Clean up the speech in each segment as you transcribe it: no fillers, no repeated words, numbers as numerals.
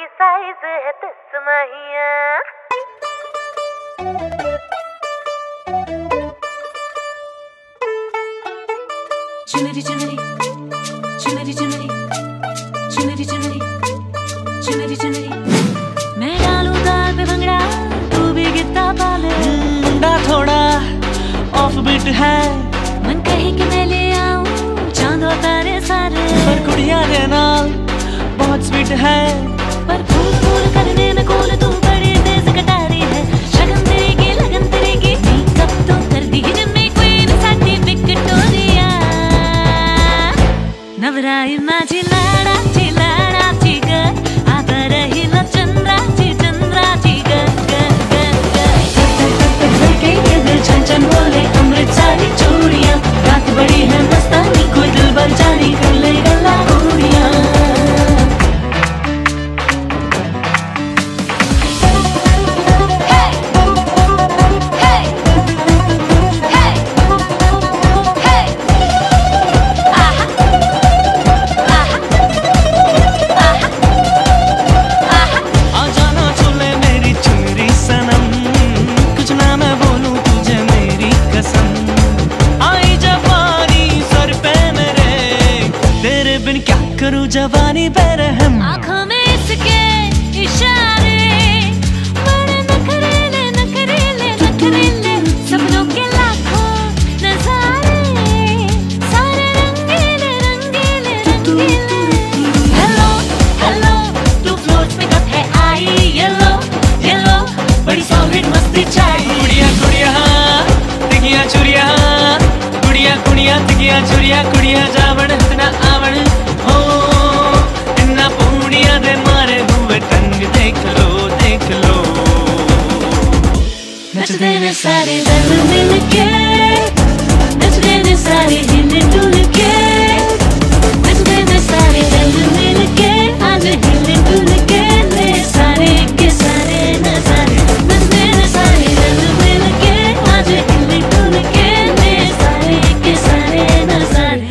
की साइज है 10 माहिया। चुनरी चुनरी चुनरी चुनरी चुनरी चुनरी चुनरी चुनरी, मैं डालूं ताल पे भंगड़ा, तू भी गिद्दा पाले। मुंडा थोड़ा ऑफ बीट है, मन कहे कि मैं ले आऊं चांद और तारे सारे। पर कुड़िया दे नाल बहुत स्वीट है, पर फूल फूल करने में कूल तू बड़ी तेज कटारी है। शगन तेरी की लगन तेरी की, मेकअप तो कर दी जिम्मे क्वीन साडी विक्टोरिया। नवराई माझी लाडाची लाडाची ग, आता रहिला चंद्राची चंद्राची ग ग ग ग। धड़के ये दिल छन छन बोले अमृत सारी चूड़ियां, रात बड़ी है मस्तानी कोई दिल भर जानी कर ले गला उड़ियां। जवानी बेरहम, आँखों में इसके इशारे, बड़े नखरेले नखरेले नखरेले, सपनों के लाखों नजारे, सारे रंगीले रंगीले रंगीले। हेलो हेलो तू फ्लोट पे कब है आई, येलो येलो बड़ी सॉलिड मस्ती चाहिए। कुड़िया कुड़िया तिगिया चुरिया, कुड़िया कुड़िया तिगिया चुरिया, कुड़िया जावण इतना आवण हो, इतना पूड़िया दे मारे हुए टंग देख लो देख लो। नचते ने सारे दल मिल के, नचते ने सारे हिल डुल के, नचते ने सारे दल मिल के, आज हिल डुल के ले सारे के सारे नजारे। नचते ने सारे दल मिल के, आज हिल डुल के ले सारे के सारे नजारे।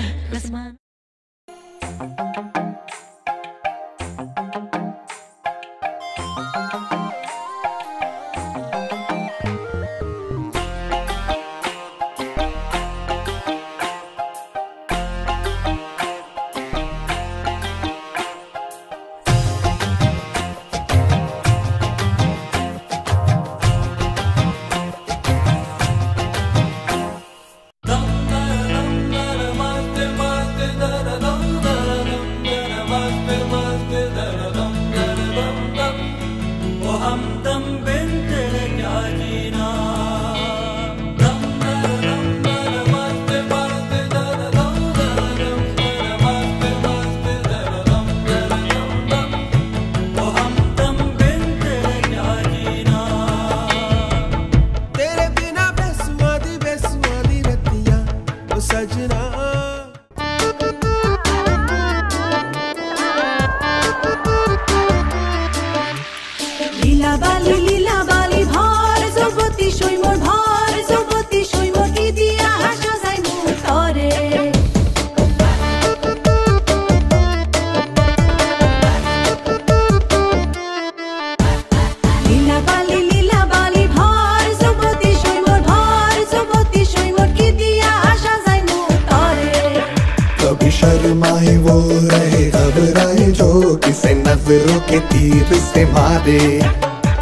शर्माए वो रहे घबराए जो किसे नजरों के तीर से मारे,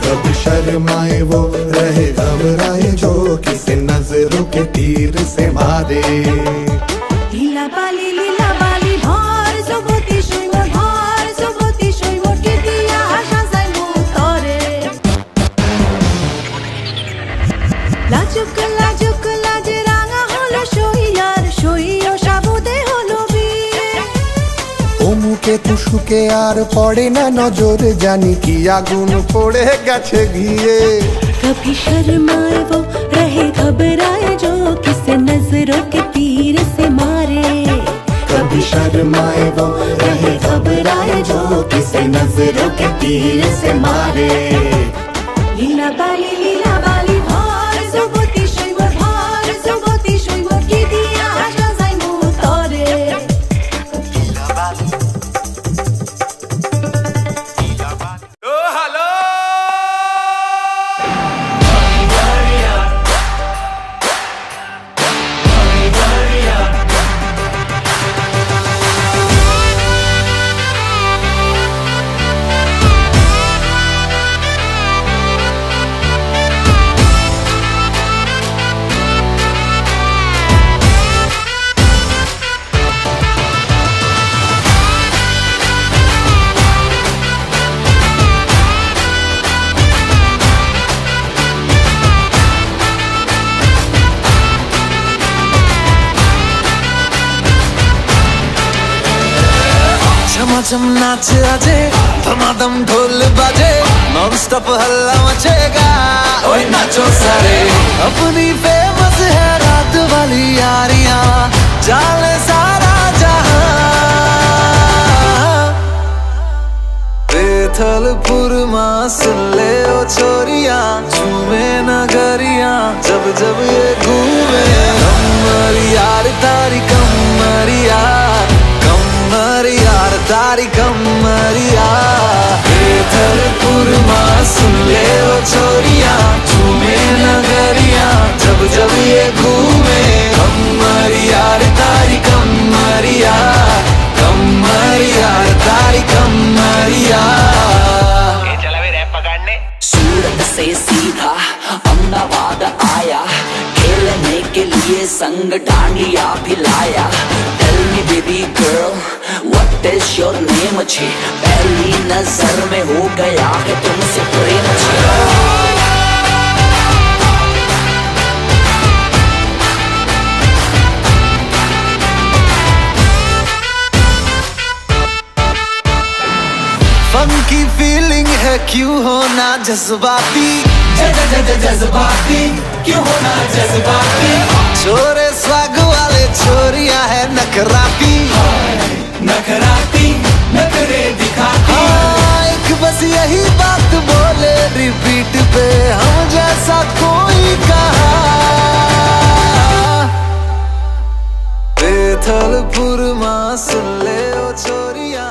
कभी शर्माए वो रहे घबराए जो किसे नजरों के तीर से मारे। लीला बाली भार सोबती शुइमोर भार सोबती शुइमोर के दिया आशा जाय मुतरे। लाजुक लाजुक लाज राঙা হলো শইয়ার শইও সাবুদে হলো বীর। ওমুকে তুসুকে আর পড়ে না নজর, জানি কি আগুন পড়ে গেছে ঘিরে। कभी शर्माए वो रहे घबराए जो किसे नजरों के तीर से मारे, कभी शर्माए वो रहे घबराए जो किसे नजरों के तीर से मारे। लीला बाली भार सोबती शुइमोर भार सोबती शुइमोर की दिया आशा जाय मुतरे। लीला बाली झम नाच आजे, धमाधम ढोल बाजे, नॉन स्टॉप हल्ला मचेगा। ओए नाचो सारे, अपनी फेमस है रात वाली यारियां, जाले सारा जहां। बेथलपुर मां सुन ले ओ छोरियां, झूमे नगरियां जब जब ये घूमे। कमर यार तारी कमरिया, कमर यार तारी कमरिया। बेथलपुर मां सुन ले ओ छोरियां, झूमे नगरियां जब जब ये घूमे। कमर यार तारी कमरिया, कमर यार तारी कमरिया। सूरत से सीधा अहमदाबाद आया, खेलने के लिए संग डांडिया भी लाया। Tell me baby girl, what is your name? अच्छी पहली नजर में हो गया है तुमसे प्रेम। फंकी फीलिंग है क्यों होना जज्बाती, जज्बाती क्यों होना जज्बाती। छोरे स्वाग वाले छोरिया है नखराती, नखराती नखरे दिखाती। हाँ एक बस यही बात बोले रिपीट पे, हम जैसा कोई कहा। बेथलपुर मां सुन ले ओ छोरिया,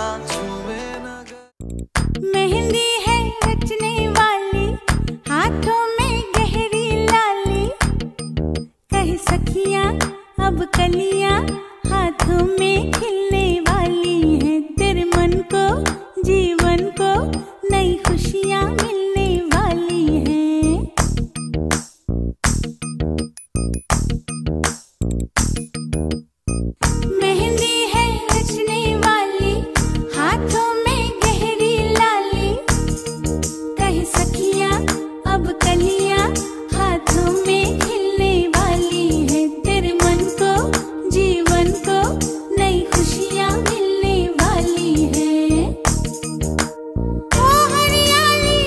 मेहंदी है रचने वाली, हाथों में गहरी लाली। कहे सखियां अब कलियां, हाथों में खिलने वाली है। तेरे मन को जीवन को नई खुशियां मिलने वाली हैं। मेहंदी है रचने वाली, हाथों में गहरी लाली। कहे सखियां अब कलियां, हाथों में खिलने वाली है। तेरे मन को जीवन को नई खुशियां मिलने वाली है। ओ हरियाली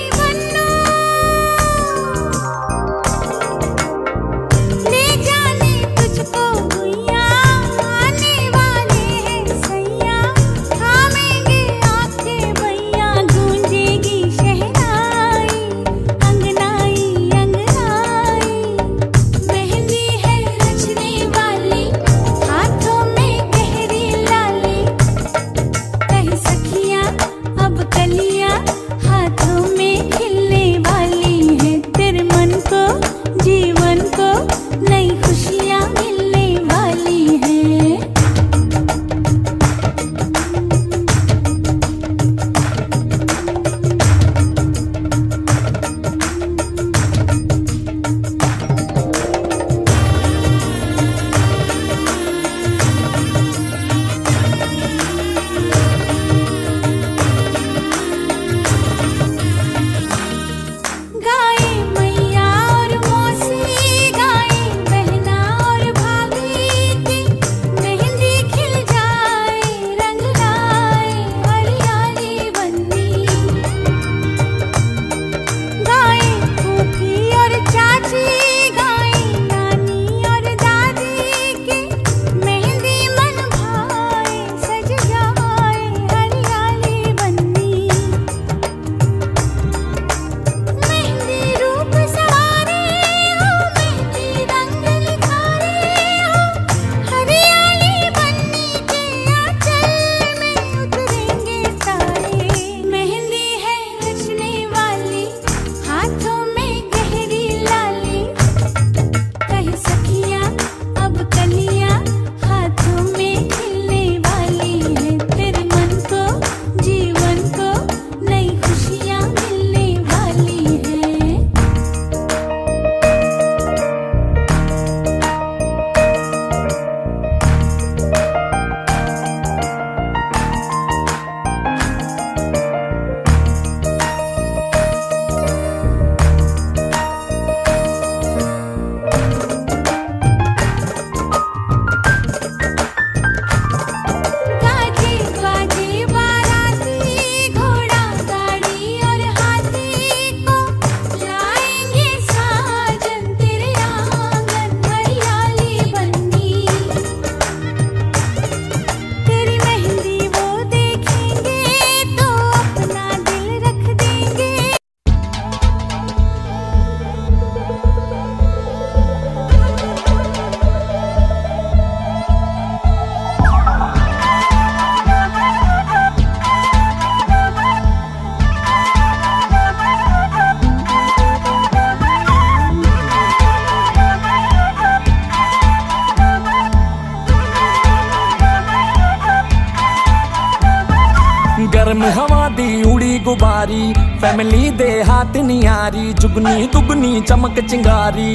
वारी फैमिली दे हाथ नियारी जुगनी दुगनी चमक चिंगारी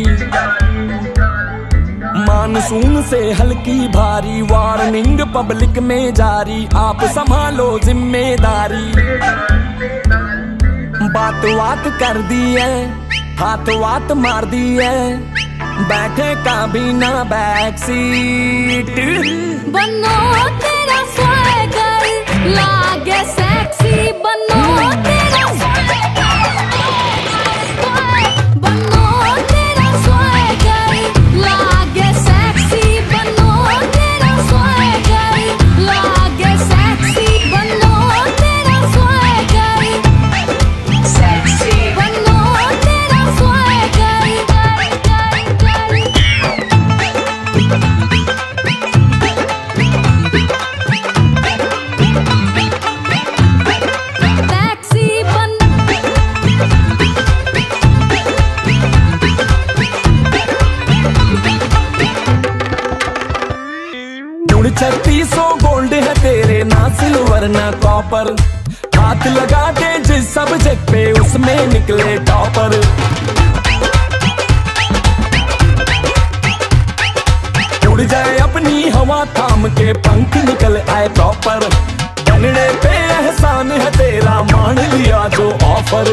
मानसून से हल्की भारी वार्निंग पब्लिक में जारी आप संभालो जिम्मेदारी बात वात कर दी है हाथ वात मार दी है बैठे का भी ना बैक सीट बनो तेरा स्वैगर लागे सेक्सी बनो तेरा बनो तेरा स्वैगर लागे सेक्सी बनो तेरा स्वैगर लागे सेक्सी बनो तेरा स्वैगर सेक्सी बनो तेरा स्वैगर गुड़ 3600 गोल्ड है तेरे ना सिल्वर ना कॉपर हाथ लगा दे जिस सब्जेक्ट पे उसमें निकले टॉपर उड़ जाए अपनी हवा थाम के पंख निकल आए प्रॉपर बनने पे एहसान है तेरा मान लिया जो ऑफर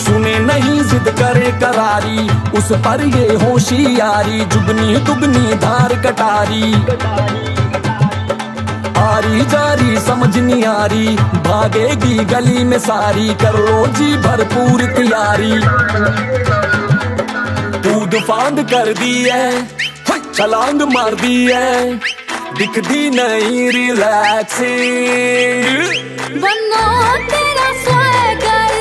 सुने नहीं जिद करे करारी उस पर ये होशियारी जुगनी दुगनी धार कटारी आरी जारी समझ नहीं आ रही भागेगी गली में सारी कर लो जी भरपूर तैयारी कूद फांद कर दी है छलांग मार दी है दिखती नहीं रिलैक्सिंग बनो तेरा स्वैगर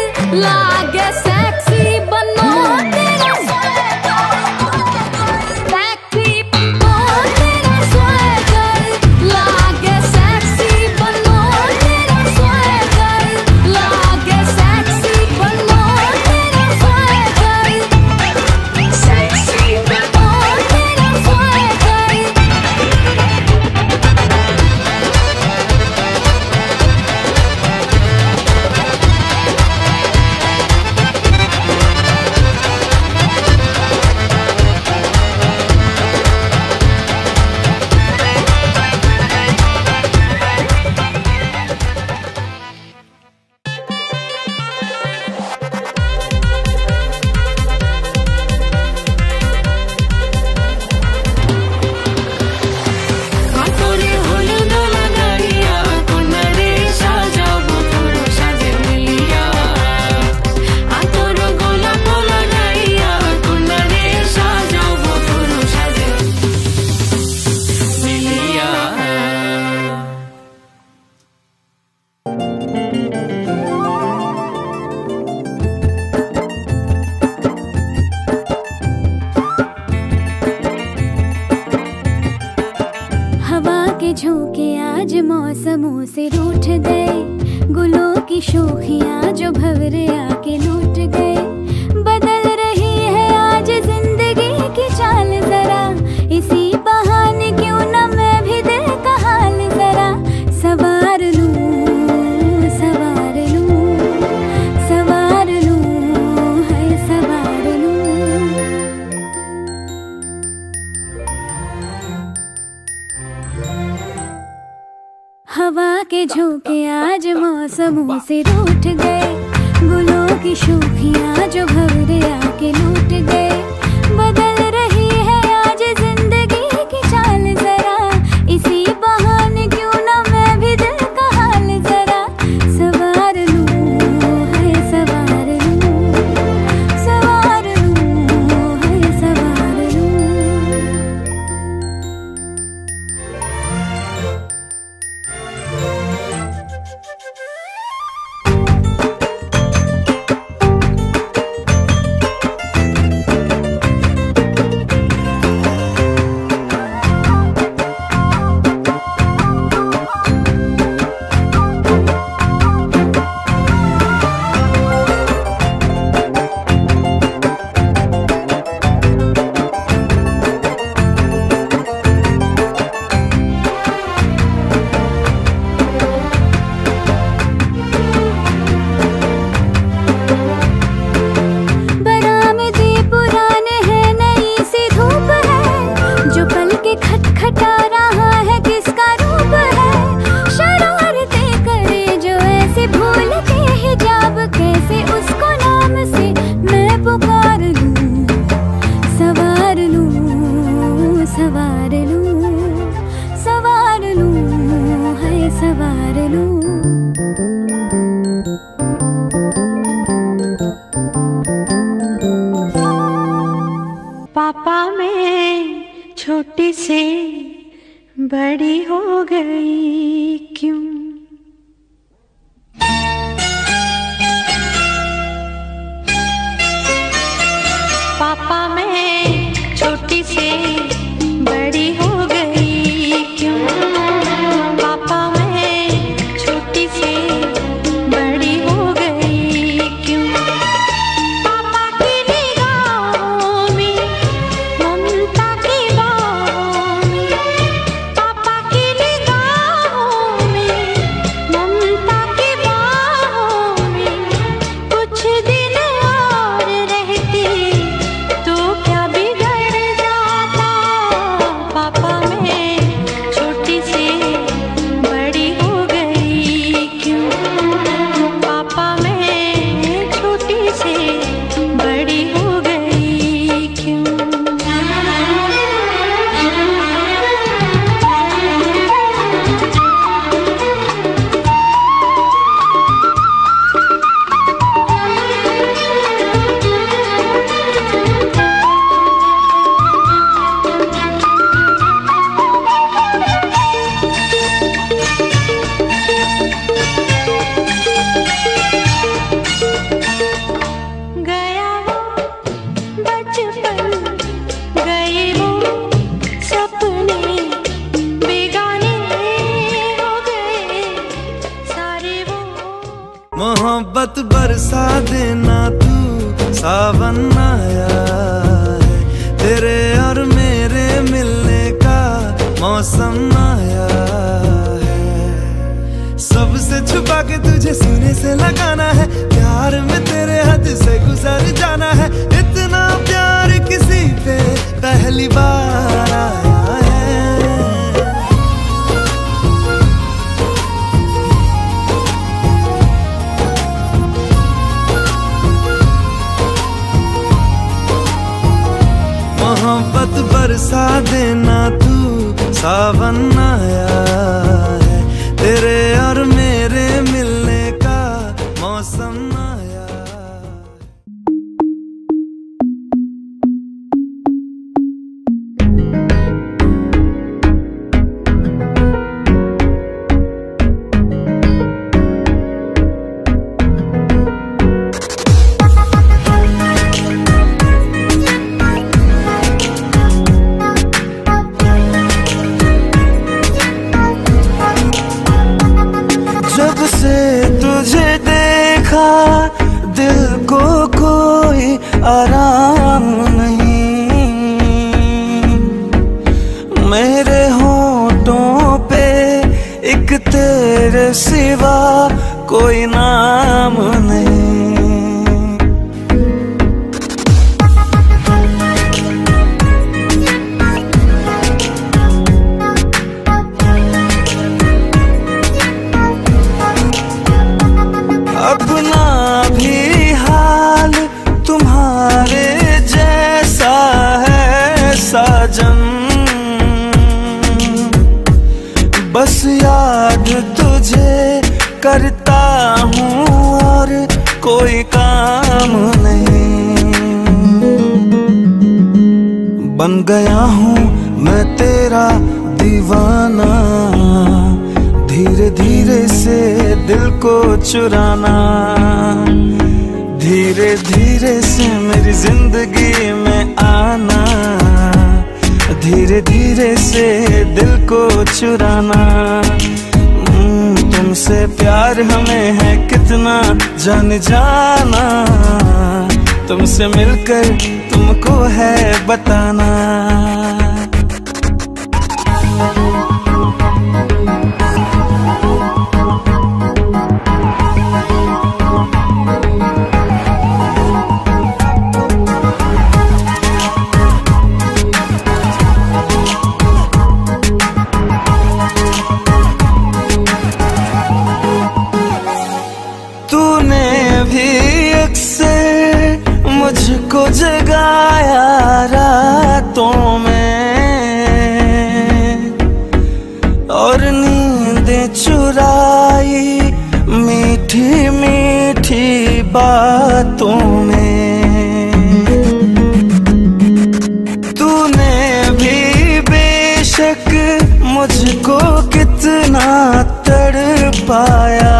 लागे सेक्सी बनो तेरा सेक्सी बनो तेरा स्वैगर लागे सेक्सी बनो तेरा स्वैगर लागे सेक्सी बनो तेरा स्वैगर सेक्सी बनो तेरा स्वैगर झोंके आज मौसमों से रूठ गए गुलों की शोखियां जो भंवरे आके लूट गए बदल रही है आज जिंदगी की चाल जरा इसी बहाने क्यों न मैं भी दिल का हाल जरा सवार लूं सवार लूं सवार लूं है सवार लूं हवा के झोंके आज मौसमों से रूठ गए गुलों की शोखियां जो भंवरे आके लूट गए बदल रही है आज जिंदगी की चाल जरा इसी बहाने क्यों ना मैं भी दिल का हाल जरा सवार लूं है सवार लूं सवार लूं है सवार लूं छोटी से बड़ी हो गई क्यों? पापा मैं छोटी से बड़ी हो गई क्यों? पापा मैं छोटी से बड़ी हो गई क्यों? पापा की निगाहों में ममता की बाहों में, पापा की निगाहों में ममता की बाहों में, कुछ दिन और रहती तो क्या बिगड़ जाता? पापा मैं छोटी से बड़ी हो गई क्यों? पापा मैं छोटी से बड़ी हो गई क्यों? गया वो बचपन, गए वो सपने, बेगाने हो गए सारे वो। मोहब्बत बरसा देना तू सावन आया है, तेरे और मेरे मिलने का मौसम आया है। सबसे छुपा के तुझे सीने से लगाना है, प्यार में तेरे हद से गुजर जाना है। इतना प्यार किसी पे पहली बार आया है। मोहब्बत बरसा देना तू सावन आया है, तेरे और मेरे मिलने का मौसम आया। जब से तुझे देखा दिल को कोई आराम नहीं, मेरे होठों पे एक तेरे सिवा कोई नाम नहीं। अपना भी हाल तुम्हारे जैसा है साजन, बस याद तुझे करता हूँ और कोई काम नहीं। बन गया हूँ मैं तेरा दीवाना, धीरे धीरे से दिल को चुराना, धीरे धीरे से मेरी जिंदगी में आना, धीरे धीरे से दिल को चुराना। तुमसे प्यार हमें है कितना जान जाना, तुमसे मिलकर तुमको है बताना। मुझको जगाया रातों में और नींदें चुराई मीठी मीठी बातों में। तूने भी पाया,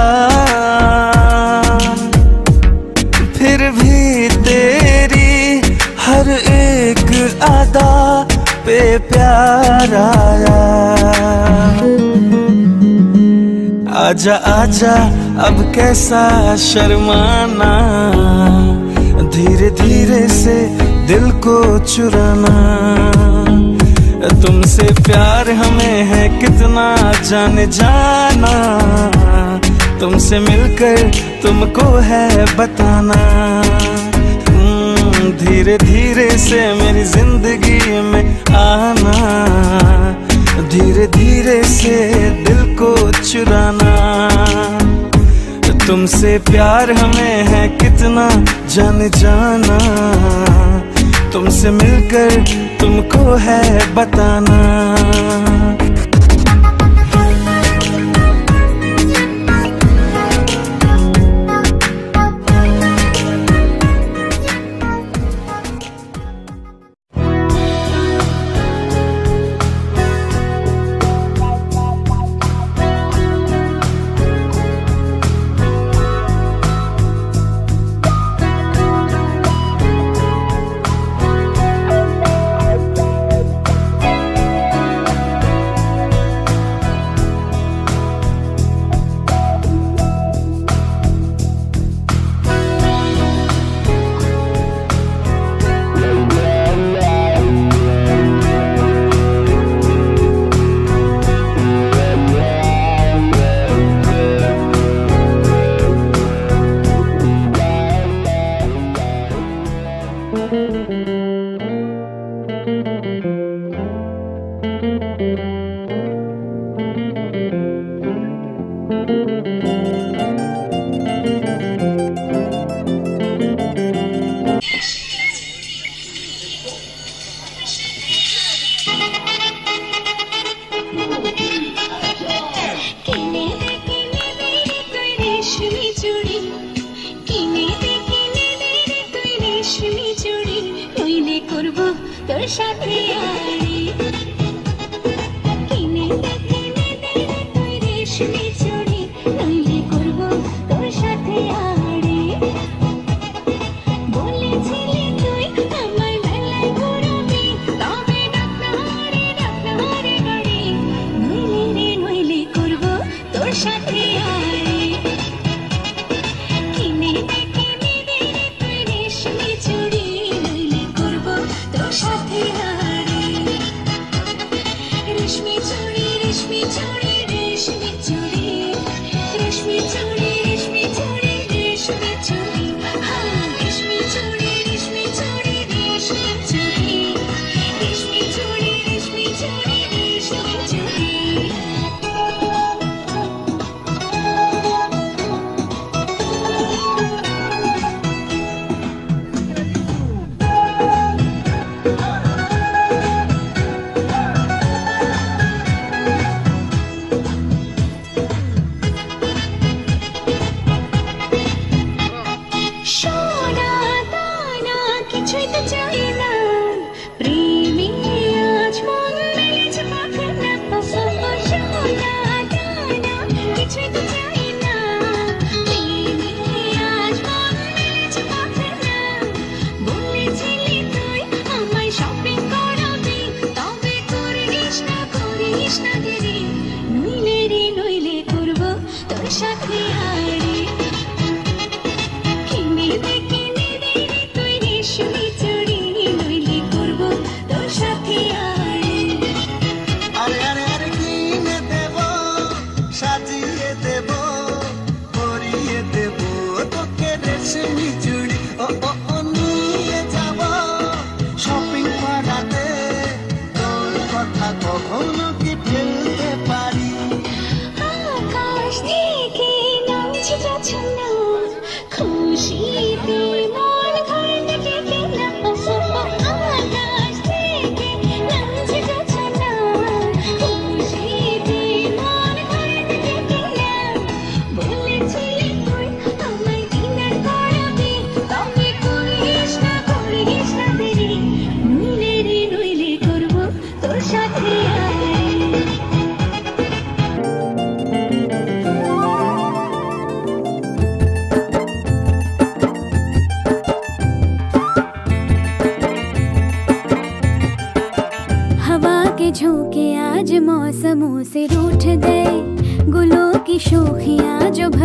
फिर भी तेरी हर एक अदा पे प्यार आया। आजा आजा अब कैसा शर्माना, धीरे धीरे से दिल को चुराना। तुमसे प्यार हमें है कितना जाने जाना, तुमसे मिलकर तुमको है बताना। धीरे धीरे से मेरी जिंदगी में आना, धीरे धीरे से दिल को चुराना। तुमसे प्यार हमें है कितना जाने जाना, तुमसे मिलकर तुमको है बताना।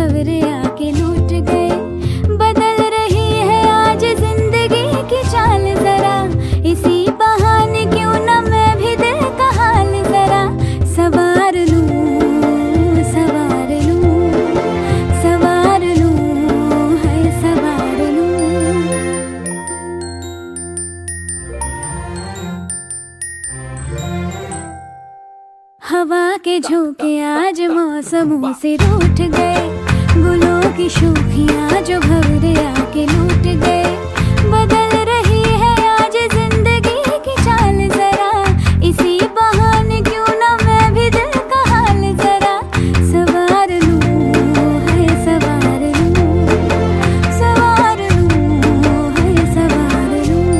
भंवरे आके लूट गए। बदल रही है आज जिंदगी की चाल जरा, इसी बहाने क्यों न मैं भी दिल का हाल जरा सवार लूं, सवार लूं, सवार लूं, है सवार लूं। हवा के झोंके आज मौसमों से रूठ गए, गुलों की शोखियां जो भंवरे आके लूट गए। बदल रही है आज जिंदगी की चाल जरा, इसी बहाने क्यों ना मैं भी दिल का हाल जरा सवार लूं, है सवार लूं, सवार लूं, है सवार लूं।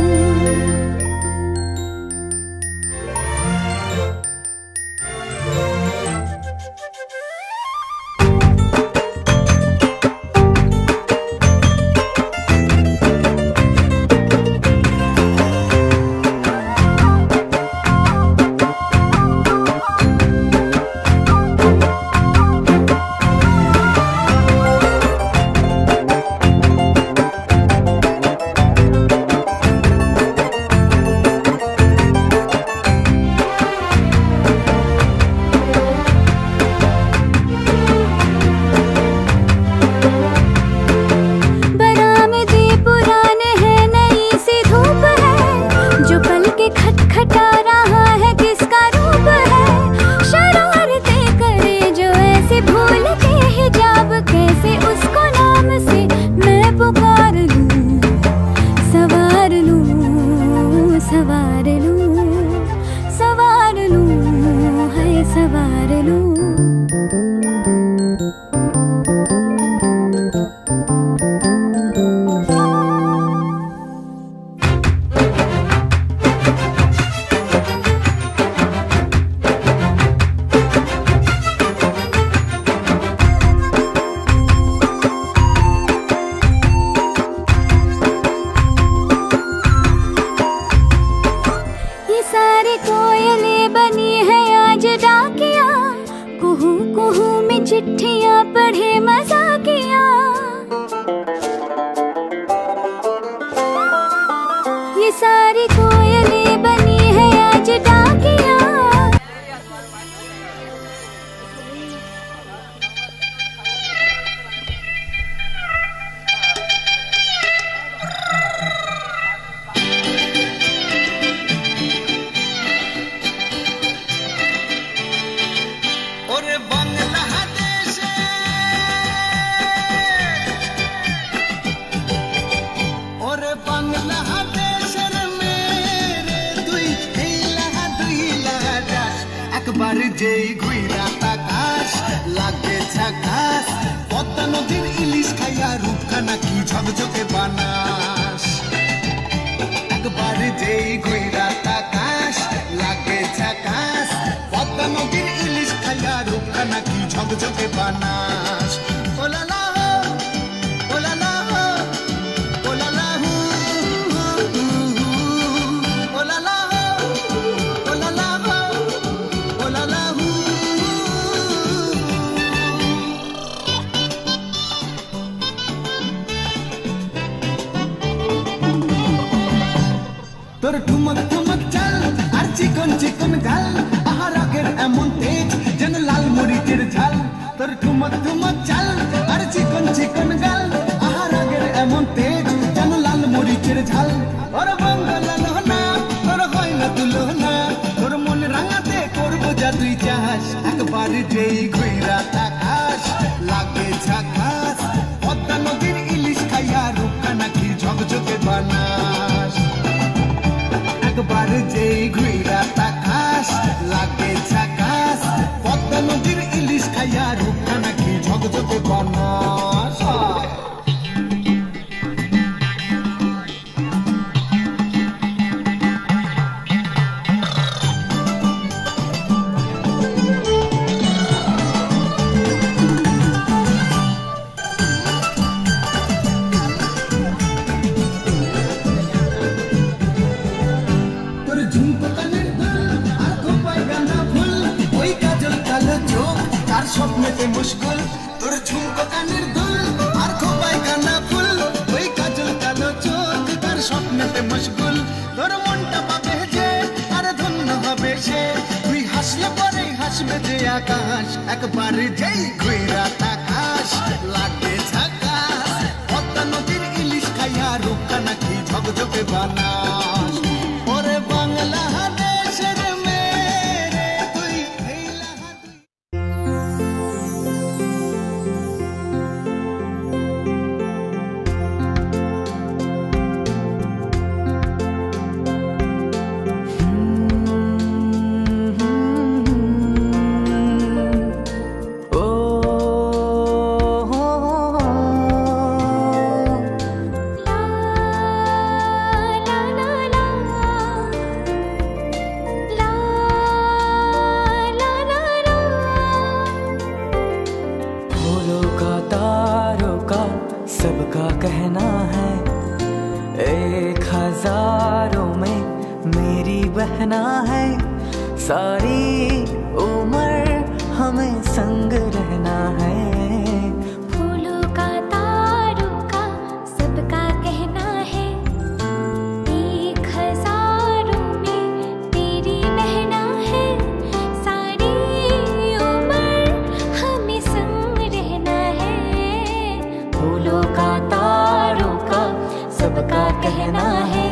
खटखटा रहा है किसका रूप है, शरारतें करे जो ऐसे भूल के हिजाब, कैसे उसको नाम से मैं पुकार लूं, सवार लूं, सवार लूं, सवार लूं, है सवार लूं। सारी कोयलें बनी है आज डाकिया, कुहू कुहू में चिट्ठियां पढ़े मजाकिया। ये सारी कोयलें बनी है आज डाकिया। একবার যেই ঘুইরা আকাশ লাগে ঝাকাস, পদ্মা নদীর ইলিশ খাইয়া রূপখানা কি ঝকঝকে বানাস। একবার যেই ঘুইরা আকাশ লাগে ঝাকাস, পদ্মা নদীর ইলিশ খাইয়া রূপখানা কি ঝকঝকে বানাস। ওলালা ওলালা ওলালা ওলালা তোর ঠুমক ঠুমক চাল আর চিকন চিকন গাল, আহার আগের এমন তেজ যেন লাল মরিচের ঝাল। তোর ঠুমক ঠুমক চাল আর চিকন চিকন গাল, আহার আগের এমন তেজ যেন লাল মরিচের ঝাল। ওর বাংলা লোহনা তোর হয় না তুলনা, তোর মন রাঙাতে করবো যা তুই চাস। একবার যেই ঘুইরা আকাশ লাগে ঝাকাস, পদ্মা নদীর ইলিশ খাইয়া রূপখানা কি ঝকঝকে বানাস। একবার যেই ঘুইরা আকাশ লাগে ঝাকাস, পদ্মা নদীর ইলিশ খাইয়া রূপখানা কি ঝকঝকে বানাস। স্বপ্নেতে মুশকুল তোর ঝুমকো কানের আকাশ বেজে আকাশ একবারে যেই ঘুইরা আকাশ লাগে ঝাকাস পদ্মা নদীর ইলিশ খাইয়া রূপটা নাকি ঝকঝকে বানাস ওরে বাংলাদেশের মেরে তুই सबका कहना है 1000 में मेरी बहना है सारी उम्र हमें संग रहना है फूलों का तारों का सबका कहना है 1000 में तेरी बहना है सारी उम्र हमें संग रहना है फूलों का तारों का सबका कहना है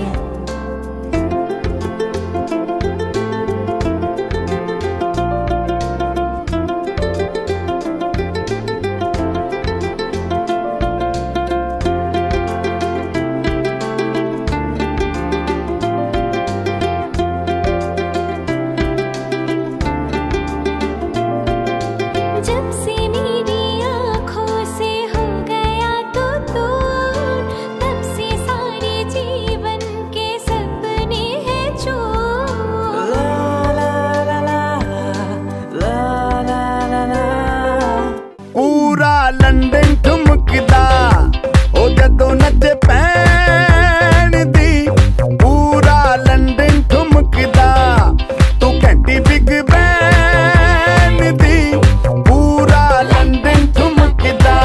जब से मेरी आँखों से हो गया तो दूर तब से सारे जीवन के सपने हैं चूर पूरा लंदन ठुमकदा ओ जदों नच पैन दी पूरा लंदन ठुमकदा तू घंटी बिग बैन दी पूरा लंदन ठुमकदा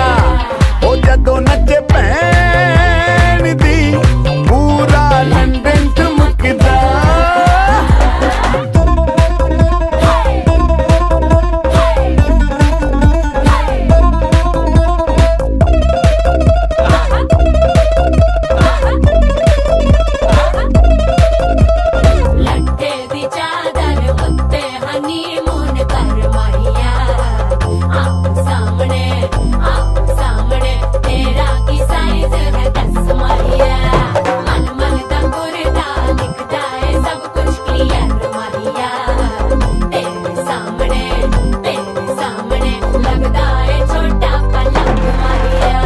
ओ जदों नच पैन दी पूरा लंदन ठुमकदा लट्टे दी चादर उत्ते हनीमून कर माहिया आप सामने तेरा की साइज है 10 माहिया मन मन दा गुरदा दिखदा है सब कुछ क्लियर माहिया तेरे सामने लगदा है छोटा पलंग माहिया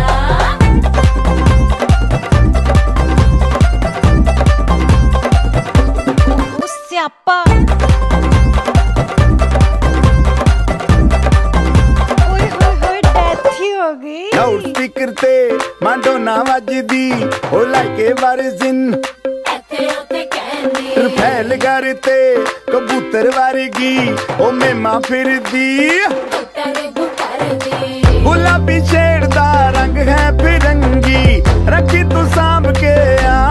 स्यापा ओए होए डेथ ही हो गई लाउड स्पीकर ते मांडोना वजदी ओ लाइके वारिजिन ऐथे ओथे कहंदी रफेल करते कबूतर वारगी ओ मेमा फिरदी गुलाबी शेर दा रंग है फिरंगी रखी तू सांभ के आ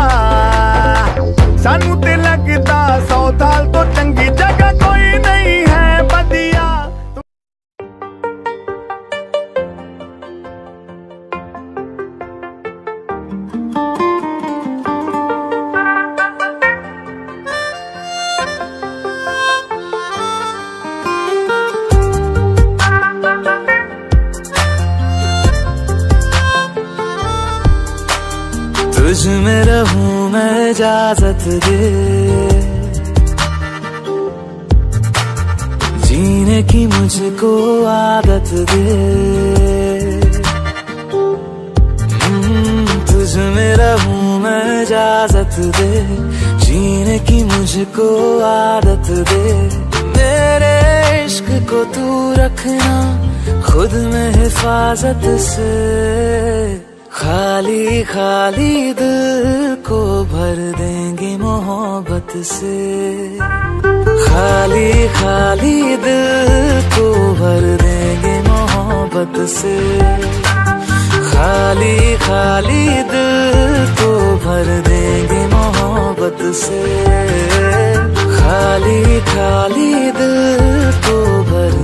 सानू ते लगदा 100 साल तो चंगी जगह कोई नहीं है बदिया तुझ में रहूं मैं इजाजत दे जीने की मुझको आदत दे तुझ में रहूं मैं इजाजत दे जीने की मुझको आदत दे मेरे इश्क को तू रखना खुद में हिफाजत से खाली खाली दिल को भर देंगे मोहब्बत से खाली खाली दिल को भर देंगे मोहब्बत से खाली खाली दिल को भर देंगे मोहब्बत से खाली खाली दिल को भर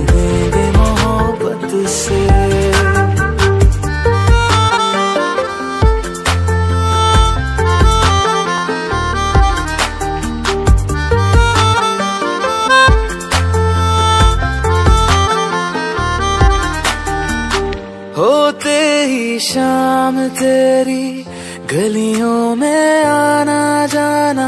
तेरी गलियों में आना जाना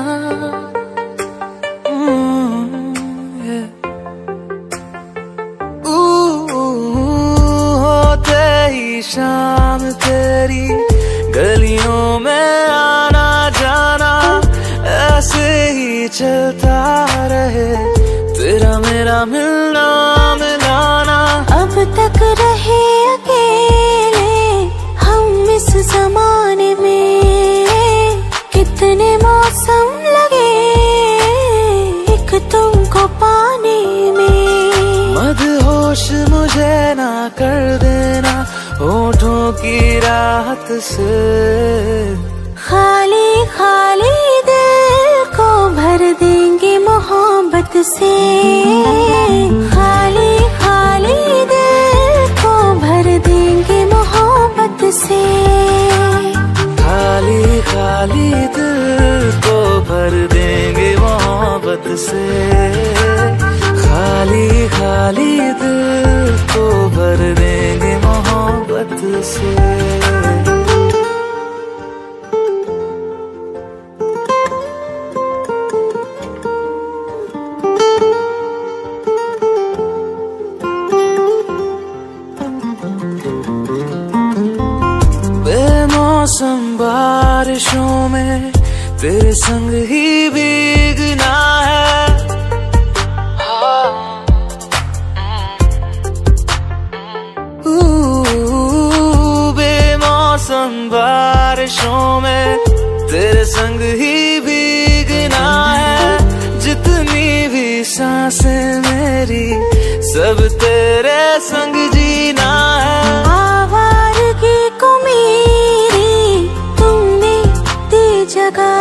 होते ही शाम तेरी गलियों में आना जाना ऐसे ही चलता रहे तेरा मेरा मिलना मिलाना। अब तक रहे अकेले हम इस जमाने में, कितने मौसम लगे एक तुमको पाने में। मदहोश मुझे ना कर देना होठों की राहत से, खाली खाली दिल को भर देंगे मोहब्बत से। खाली खाली दिल को भर देंगे मोहब्बत से। खाली खाली दिल को भर देंगे मोहब्बत से। खाली खाली दिल को भर देंगे मोहब्बत से। बेमौसम बारिशों में तेरे संग ही भीगना है। बेमौसम बारिशों में तेरे संग ही भीगना है। जितनी भी सांसें मेरी सब तेरे संग जीना है। आवारगी को मेरी तुमने दी जगह,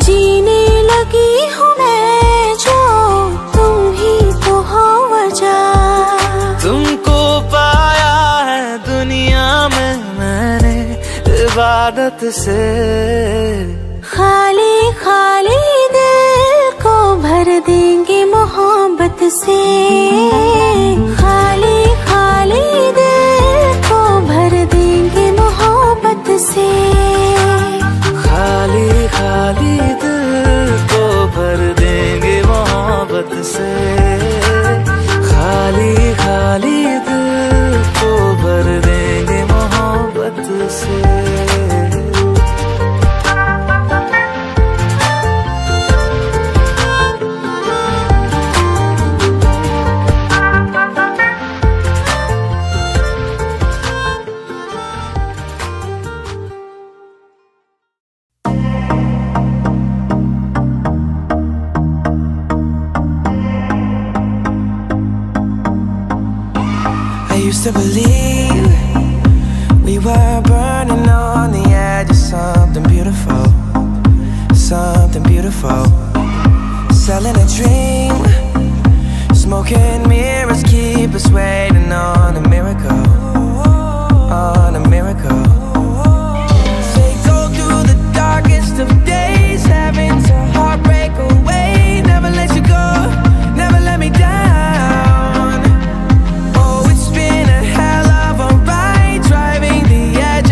जीने लगी हूँ मैं जो तुम ही तो हो वजह। तुमको पाया है दुनिया में मैंने इबादत से। खाली खाली दिल को भर देंगे मोहब्बत से। खाली खाली दिल को भर देंगे मोहब्बत से। खाली खाली दिल को भर देंगे मोहब्बत से। खाली खाली दिल को भर देंगे मोहब्बत से। Used to believe we were burning on the edge of something beautiful, something beautiful. Selling a dream, smoking mirrors keep us waiting on a miracle, on a miracle. They go through the darkest of days, having to heartbreak away. Never let you go, never let me down. Driving the edge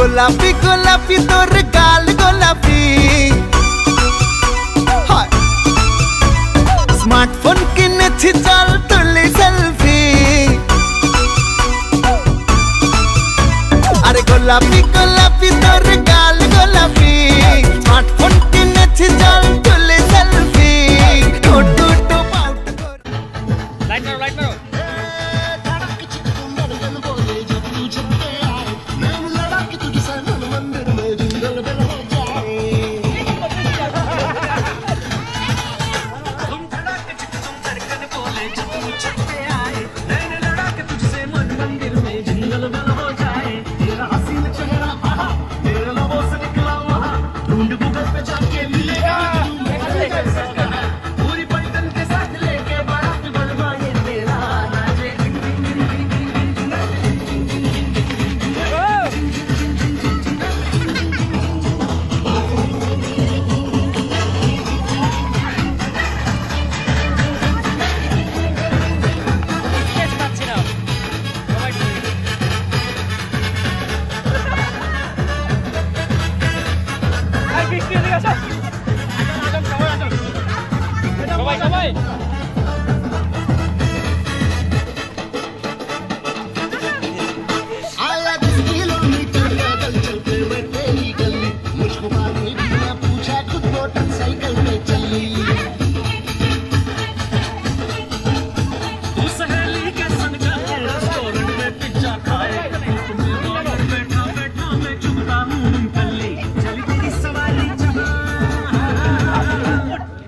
गोलापी गोलापी तोर गाल गोलापी smartphone किने छी चल तुली selfie अरे गोलापी गोलापी तोर गाल गोलापी smartphone किने छी चल तुली सेल्फी टू टू टू पाउट लाइट मारो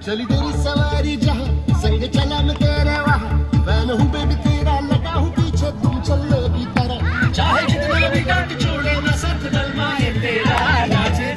चली तेरी सवारी जहाँ संग चला मैं तेरे वहाँ फैन हूँ बेबी तेरा लगा हूँ पीछे तुम चलो की तरह चाहे जितना भी काट छोड़े मैं साथ डलवाए तेरा नाचे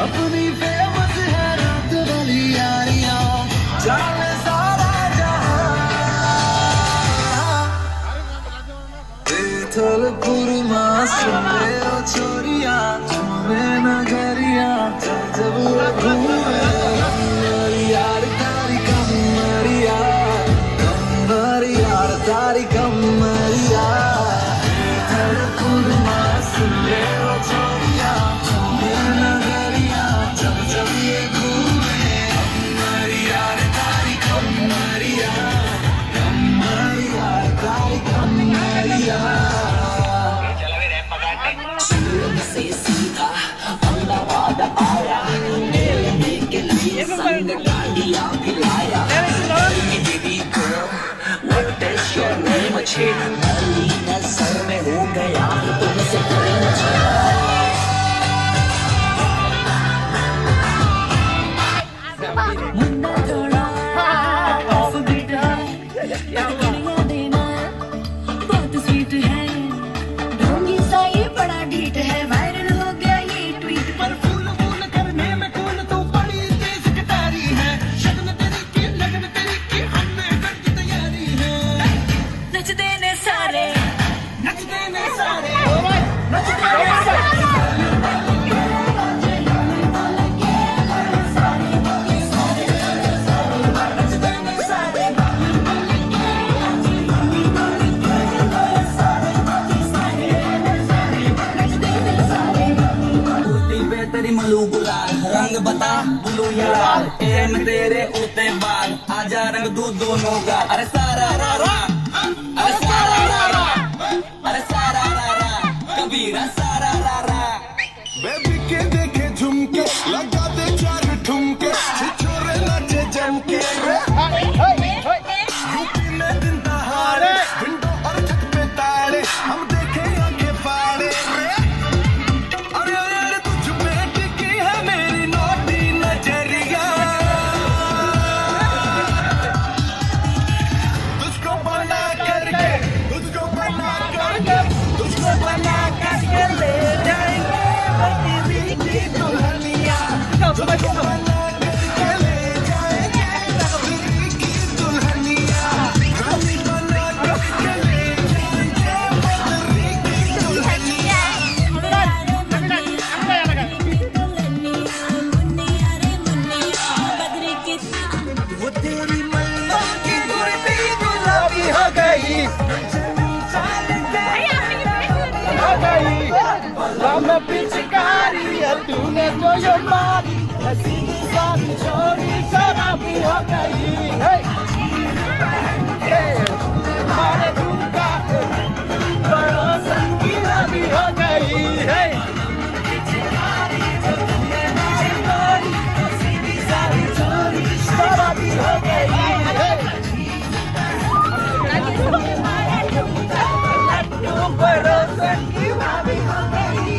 अपनी फेमस है रात वाली यारियां जाने सारा जहां थलपुर मासूमे ओ छोरिया चुमे नगरिया जब घूमे यार तारी कमरिया तारी कमरिया थलपुर मासूमे ओ छोरिया चुमे नगरिया जब ये घूमे तारी कमरिया तारी कमरिया से सीधा अहमदाबाद आया मिलने के लिए संग डांडिया भिलाया baby girl what is your name अच्छे मेरी नजर में हो गया तुमसे प्रेम मुन्ना थोड़ा ऑफ बीट है देना बहुत स्वीट है ढोंगी सा ये बड़ा डीट है वायरल हो गया ये तेरी मलू गुलाल रंग बता बुलू या लाल एम तेरे उते बाल आजा रंग दूध दोनों गाल अरे सारा रा रा अरे सारा रा रा अरे सारा रा रा कबीरा सारा रा रा बेबी के देखे झुमके लगा दे चार ठुमके छिछोरे नाचे जम के यूपी में दिन दहाड़े विंडो और छत पे ताड़े हम देखे आंखें फाड़े अरे अरे तुझ पे टिकी है मेरी नोटी नजरिया तुझको बना करके ले जाएंगे तेरी की दुल्हनिया तुझको बना करके ले जाएंगे तेरी की दुल्हनिया रानी बना करके ले जाएंगे तेरी की दुल्हनिया वो तेरी मल्लों की गुरती गुलाबी हो गई हो गई मैं पिचकारी है तूने तो ये मारी सीधी सादी छोरी शराबी हो गई हमारे झुमका बड़ो संगीना भी हो गई सीधी सादी छोरी शराबी हो गई बड़ो संगीना भी हो गई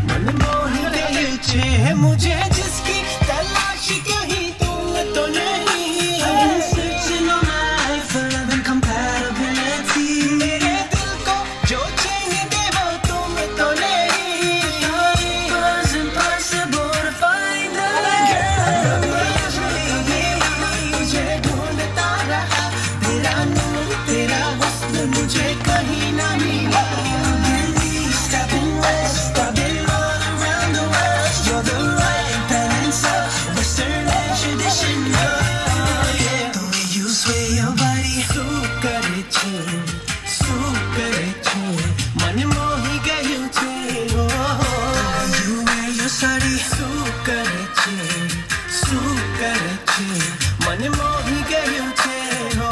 मन मोही गए छे मुझे जिसकी तलाश कहीं तुम तो नहीं Searching all night for love and compatibility मेरे दिल को जो चाहिए दे वो तुम तो नहीं It was impossible to find a girl मुझे ढूंढता रहा तेरा नूर तेरा हुस्न मुझे कहीं ना मिला Stepping west, I've been all around the world. You're the right balance of Western and traditional. Yeah. The way you sway your body, so good it Money mohi gayu che, oh. You wear your sari, so good it Money mohi gayu che, oh.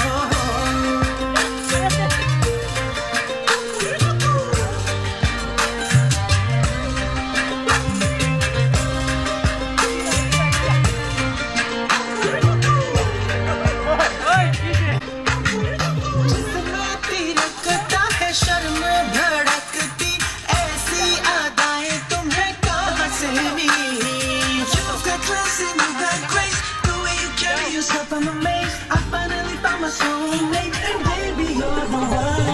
शर्म भड़कती ऐसी अदाएं तुम्हें कहाँ से मिली You've got class and you've got grace The way you carry yourself I'm amazed I finally found my soulmate And baby you're the one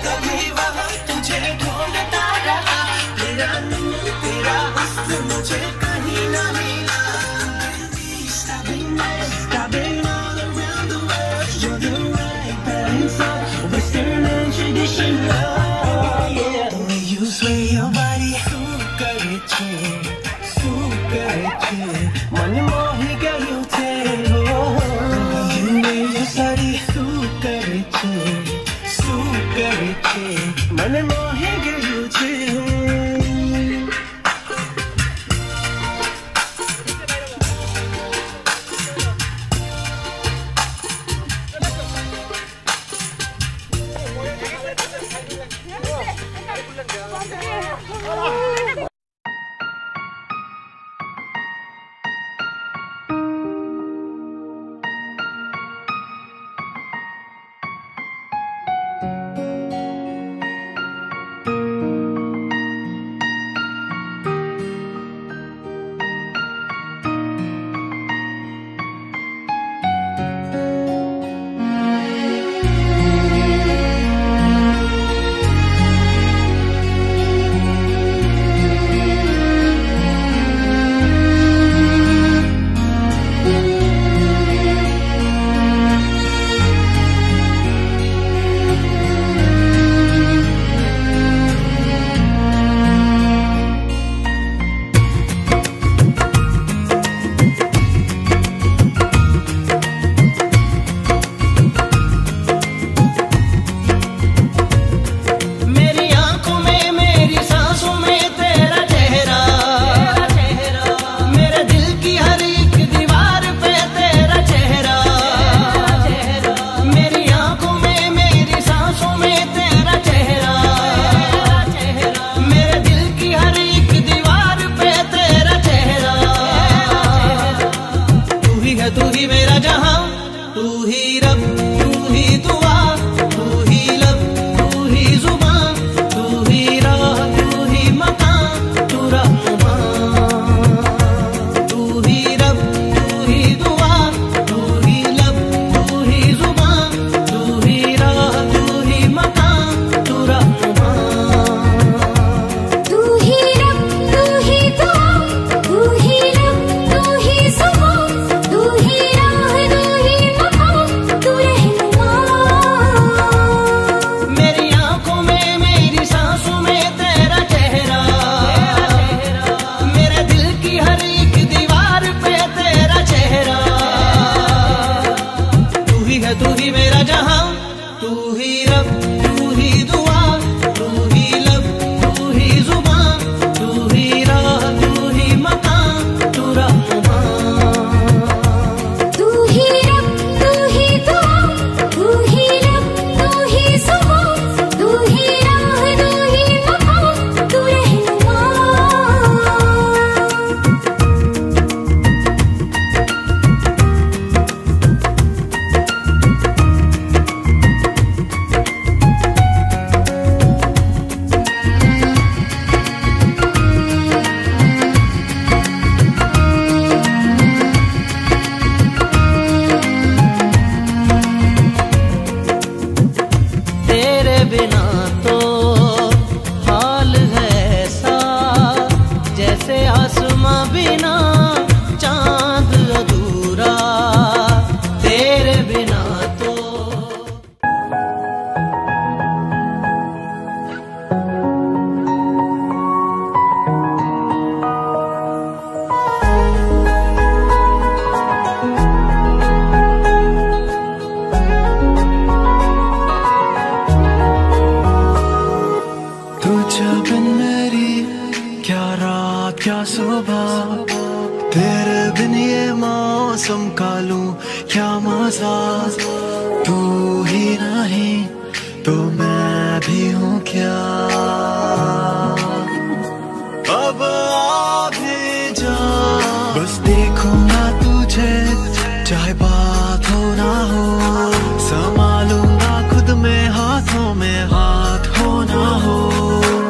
कभी वहाँ तुझे ढूंढता रहा तेरा नूर तेरा हुस्न मुझे कहीं ना मिला I've been all around the world You're the right balance of Western and traditional, yeah. The way you sway your body, so good it Money mohi gayu che, oh. You wear your sari, so good it Money mohi gayu che. बिना तो हाल है ऐसा जैसे आसमां बिना चांद अधूरा, तेरे बिना तो। क्या सुबह तेरे बिन ये मौसम का लूं क्या मजा, तू ही नहीं तो मैं भी हूँ क्या। अब आ भी जा बस देखूंगा तुझे, चाहे बात हो ना हो, संभालूंगा खुद में हाथों में हाथ हो ना हो,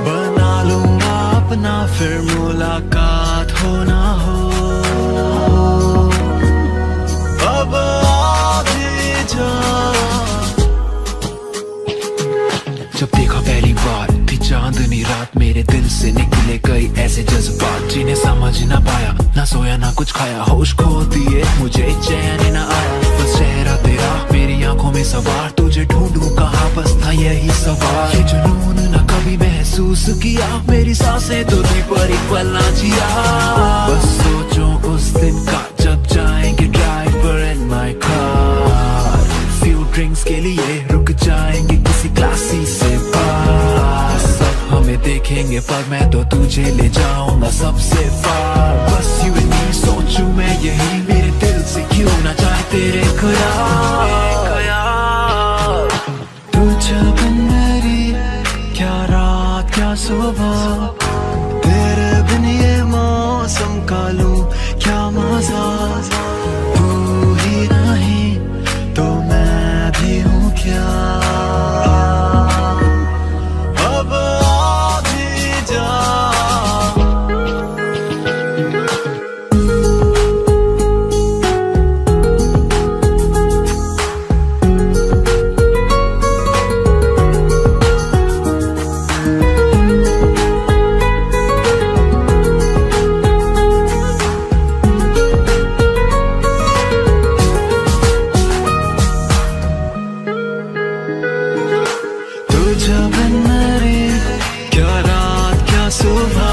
बना लूंगा अपना फिर मुलाकात हो ना हो। अब आ भी जा। जब देखा पहली बार थी चांदनी रात, मेरे दिल से निकले कई ऐसे जज्बात जिन्हें समझ ना पाया, ना सोया ना कुछ खाया, होश खो दिए मुझे चैन ना आया। बस चेहरा तेरा मेरी आंखों में सवार, तुझे ढूंढूं कहाँ बस था यही सवाल। ये जुनून ना कभी महसूस किया, मेरी सांसें तो थी पर एक पल ना जिया। बस सोचो उस दिन का जब जाएंगे driver and my car, few drinks के लिए रुक जाएंगे किसी क्लासी से पास। सब हमें देखेंगे पर मैं तो तुझे ले जाऊंगा सबसे पार। बस यू एंड मी सोचूं मैं यही, मेरे दिल से क्यों ना जाए तेरे ख्याल। तुझे बिन मेरी क्या रात क्या सुबह, तेरे बिन ये मौसम का लूं क्या मजा, तू ही नहीं तो मैं भी हूँ क्या। अब आ भी जा। तुझे बिन मेरी क्या रात क्या सुबह,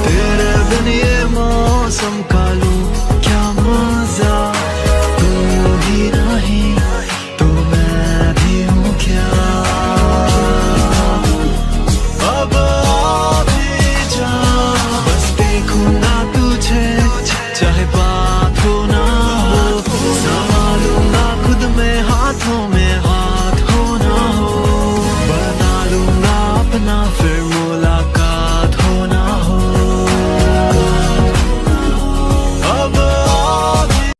तेरे बिन ये मौसम का लूं क्या मजा, तू ही नहीं तो मैं भी हूँ क्या। अब आ भी जा बस देखूंगा तुझे, चाहे बात हो ना हो, संभालूंगा खुद में हाथों में हाथ हो ना हो, बना लूंगा अपना फिर मुलाकात हो ना हो। अब आ भी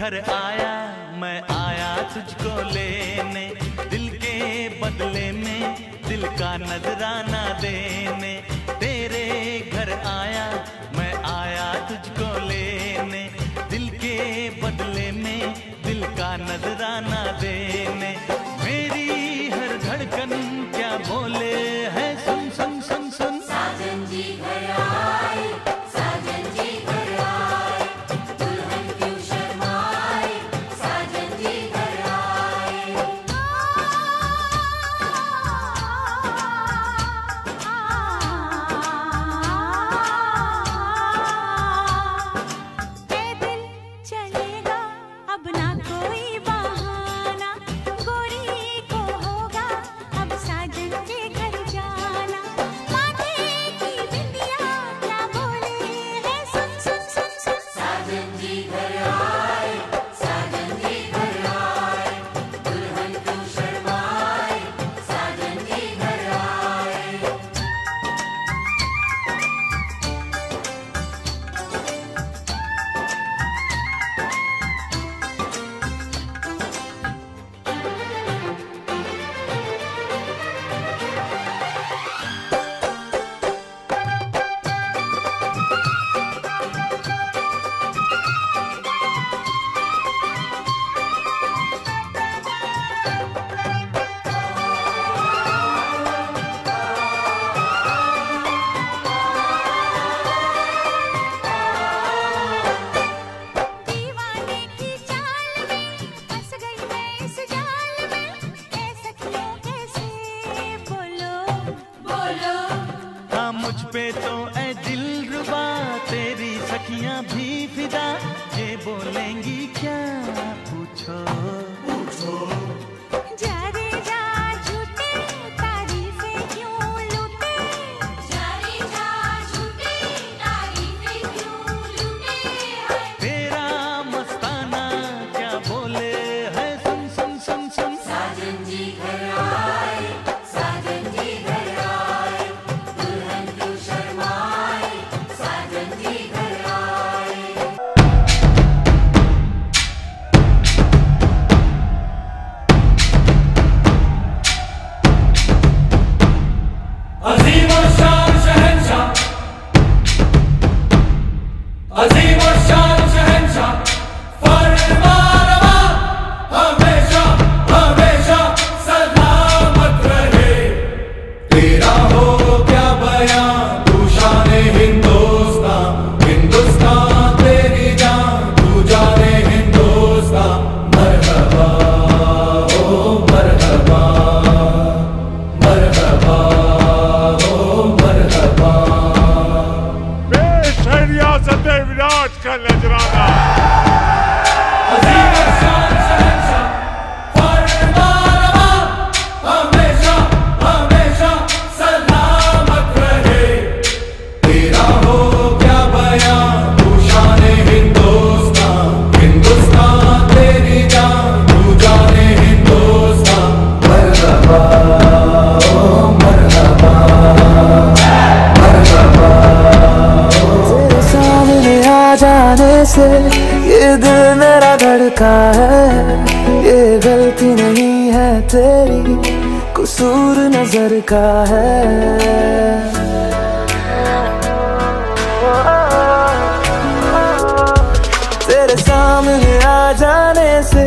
घर आया मैं आया तुझको लेने, दिल के बदले में दिल का नजराना देने। तेरे घर आया मैं आया तुझको लेने, दिल के बदले में दिल का नजराना देने। मेरी हर धड़कन क्या बोले है सुन सुन सुन सुन। साजन जी घर आए, साजन जी घर आए, दुल्हन क्यों शर्माए, साजन जी घर आए। पैदल चलेगा अब ना कोई बहाना, गोरी को होगा अब साजन के घर जाना। माथे की बिंदिया क्या बोले है सुन सुन सुन सुन। साजन जी घर आए, पे तो ऐ दिलरुबा तेरी सखियां भी फिदा, ये बोलेंगी क्या पूछो पूछो। जा रे जा झूठे तारीफें क्यों लूटे, जा रे जा झूठे तारीफें क्यों लूटे। तेरा मस्ताना क्या बोले है, सुन सुन सुन सुन। साजन जी घर आए, साजन जी घर आए, दुल्हन क्यों शर्माए, साजन जी घर आए। अजीम और शान शहंशाह, अजीम और शान शहंशाह, फरमानवा हमेशा हमेशा सलामत रहे। तेरा हो क्या बयां तू शाने हिंदुस्तान, हिंदुस्तान तेरी जान तू जाने हिंदुस्तान। मरहबा ओ मरहबा, मरहबा ओ मरहबा। पेश है रियासत विराट का नजराना। अजीम और शान शहंशाह, फरमानवा हमेशा हमेशा सलामत रहे। तेरा हो क्या बयां तू शाने हिंदुस्तान, हिंदुस्तान तेरी जान तू जाने हिंदुस्तान। मरहबा ओ मरहबा, मरहबा। तेरे सामने आ जाने से ये दिल मेरा धड़का है, ये गलती नहीं है तेरी, कसूर नजर का है। तेरे सामने आ जाने से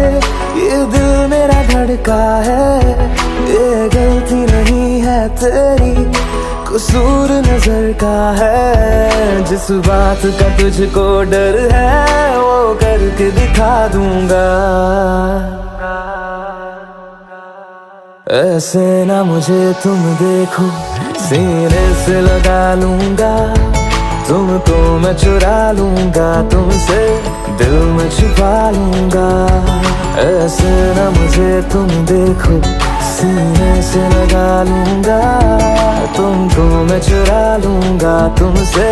ये दिल मेरा धड़का है, ये गलती नहीं है तेरी, कसूर नजर का है। जिस बात का तुझको डर है वो करके दिखा दूंगा। ऐसे ना मुझे तुम देखो, सीने से लगा लूंगा तुमको मैं, चुरा लूंगा तुमसे, दिल में छुपा लूंगा। ऐसे ना मुझे तुम देखो, सीने से लगा लूंगा तुमको मैं, चुरा लूंगा तुमसे,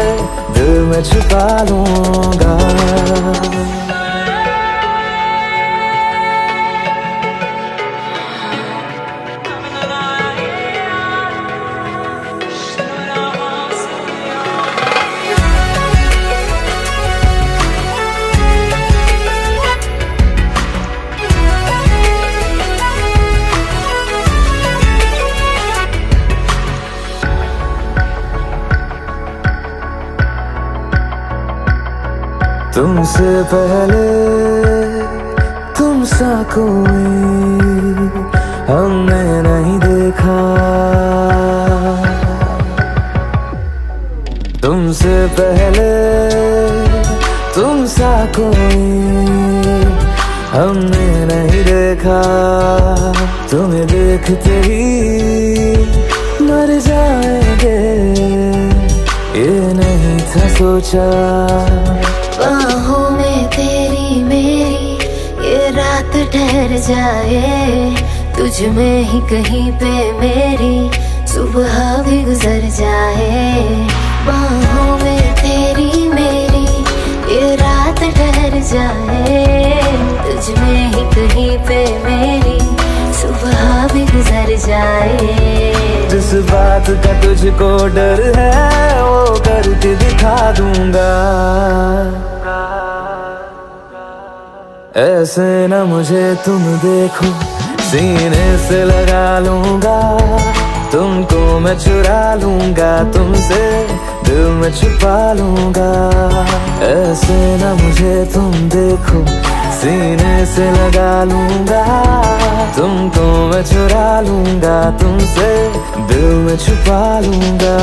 दिल में छुपा लूंगा। तुमसे पहले तुम सा कोई हमने नहीं देखा, तुमसे पहले तुम सा कोई हमने नहीं देखा। तुम्हें देखते ही मर जाएंगे, ये नहीं था सोचा। बाहों में तेरी मेरी ये रात ठहर जाए, तुझ में ही कहीं पे मेरी सुबह भी गुजर जाए। बाहों में तेरी मेरी ये रात ठहर जाए, तुझ में ही कहीं पे मेरी सुबह भी गुजर जाए। जिस बात का तुझको डर है वो करके दिखा दूंगा। ऐसे न मुझे तुम देखो, सीने से लगा लूंगा तुमको मैं, चुरा लूंगा तुमसे, दिल में छुपा लूंगा। ऐसे न मुझे तुम देखो, सीने से लगा लूंगा तुमको मैं, चुरा लूंगा तुमसे, दिल में छुपा लूंगा।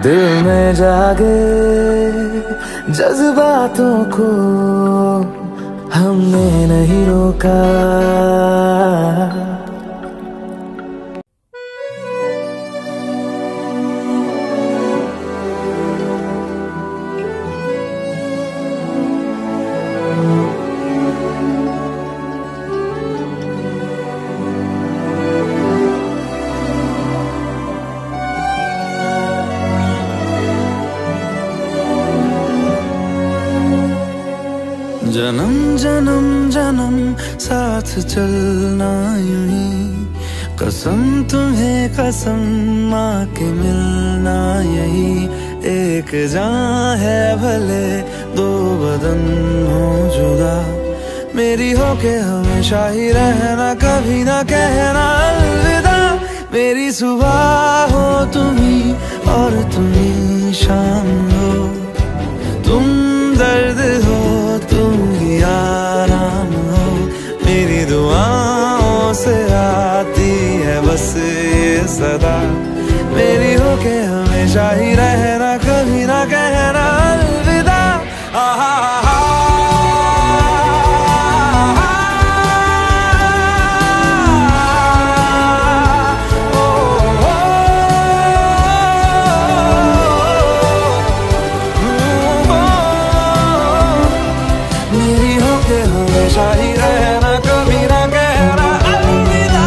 दिल में जागे जज्बातों को हमने नहीं रोका। जन्म जन्म जन्म साथ चलना यूं ही, कसम तुम्हें कसम माँ के मिलना यही। एक जान है भले दो बदन हो जुदा, मेरी हो के हमेशा ही रहना, कभी ना कहना अलविदा। मेरी सुबह हो तुम्ही और तुम्ही शाम हो, तुम दर्द हो तुम ही आराम हो। मेरी दुआओं से आती है बस ये सदा, मेरी हो के हमेशा ही रहना, कभी ना कहना अलविदा। हमेशा ही रहना, कभी ना कहना अलविदा।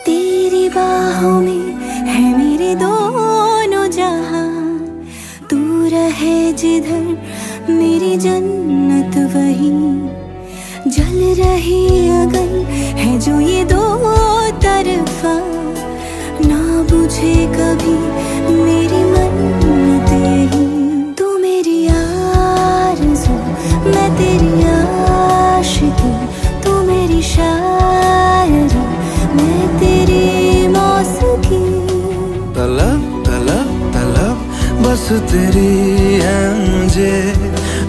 तेरी बाहों में है मेरे दोनों जहां, तू रहे जिधर मेरी जन्नत वहीं। जल रही अगन है जो ये दो तरफा, ना बुझे कभी मेरी मन्नत यही। तू मेरी आरज़ू मैं तेरी आशिकी, तू मेरी शायरी मैं तेरी मौसीकी। तलब तलब तलब बस तेरी है मुझे,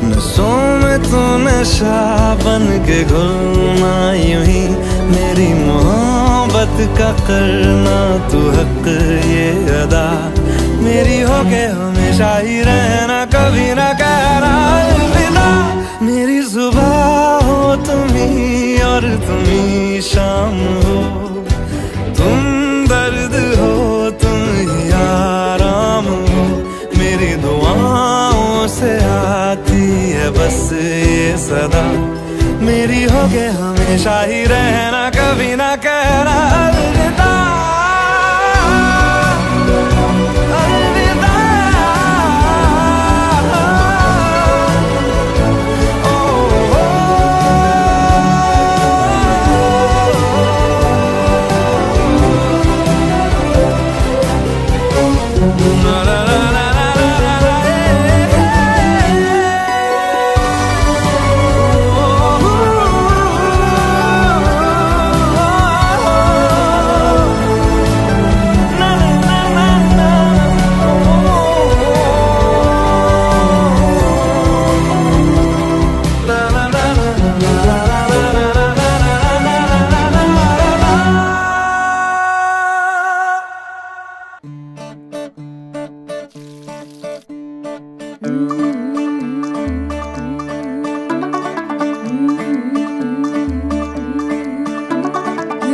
नसों में तू नशा बन के घुलना यूं ही। मेरी मोहब्बत का करना तू हक ये अदा, मेरी हो के हमेशा ही रहना, कभी ना कहना अलविदा। मेरी सुबह हो तुम्ही और तुम्ही शाम हो, तुम दर्द हो तुम ही आराम हो। मेरी दुआओं से आती है बस ये सदा, मेरी हो के हमेशा ही रहना, कभी ना कहना अलविदा।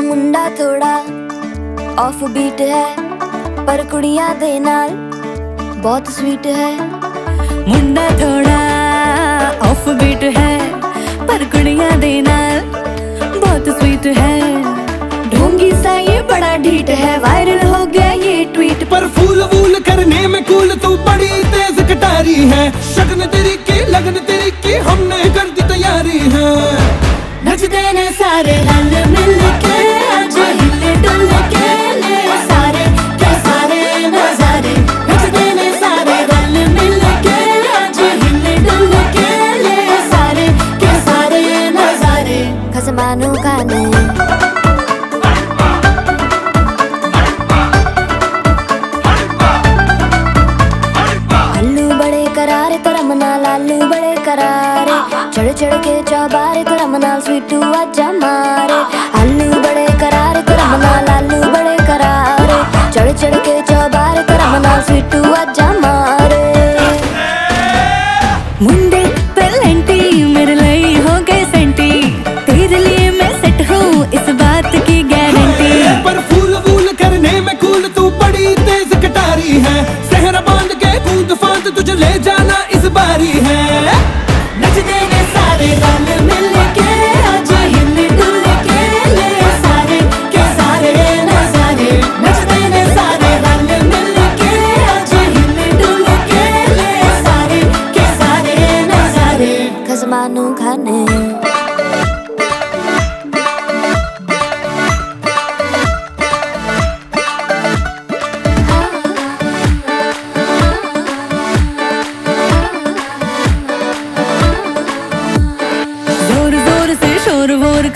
मुंडा थोड़ा ऑफ बीट है पर कुड़ियां दे नाल बहुत स्वीट है। मुंडा थोड़ा ऑफ बीट है पर कुड़ियां दे नाल बहुत स्वीट है। ढोंगी सा ये बड़ा ढीठ है, वायरल हो गया ये ट्वीट पर फूल वूल करने में कूल तू बड़ी तेज कटारी है। शगन तेरी की लगन तेरी की हमने कर दी तैयारी है। नचते ने सारे रल मिल के आज हिले डुल के ले सारे के सारे नजारे। नचते ने सारे रल मिल के आज हिले डुल के ले सारे के सारे नजारे। खसमानों का आलू बड़े करारे चढ़ चढ़ के चौबारे तेरा मनाल स्वीटू आजा मारे आलू बड़े करारे तेरा मनाल आलू बड़े करारे चढ़ चढ़ के चौबारे तेरा मनाल स्वीटू आजा मारे मुंडे पेलेंटी मेरे लिए हो गए सेंटी तेरे लिए मैं सेट हूँ इस बात की गारंटी पर फूल वूल करने में कूल तू बड़ी तेज कटारी है सहरा बांध के कूद फांद तुझे ले जाना इस बारी है नच देने सारे रंग मिल के आज हिल डुल के ले सारे के सारे नजारे नच देने सारे रंग मिल के आज हिल डुल के ले सारे के सारे नजारे खसमानू खाने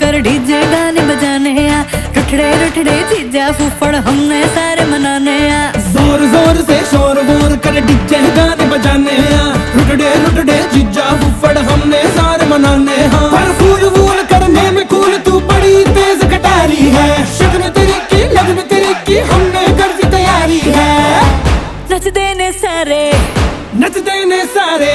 कर डीजे गाने बजाने आ रुठड़े रुठड़े चीजा फूफड़ हमने सारे मनाने आ जोर जोर से शोर वोर कर डीजे गाने बजाने आ रुठड़े रुठड़े चीजा फूफड़ हमने सारे मनाने हाँ पर फूल वूल करने में कूल तू बड़ी तेज कटारी है शगन तेरी की लगन तेरी की हमने कर दी तैयारी है नच देने सारे नच देने सारे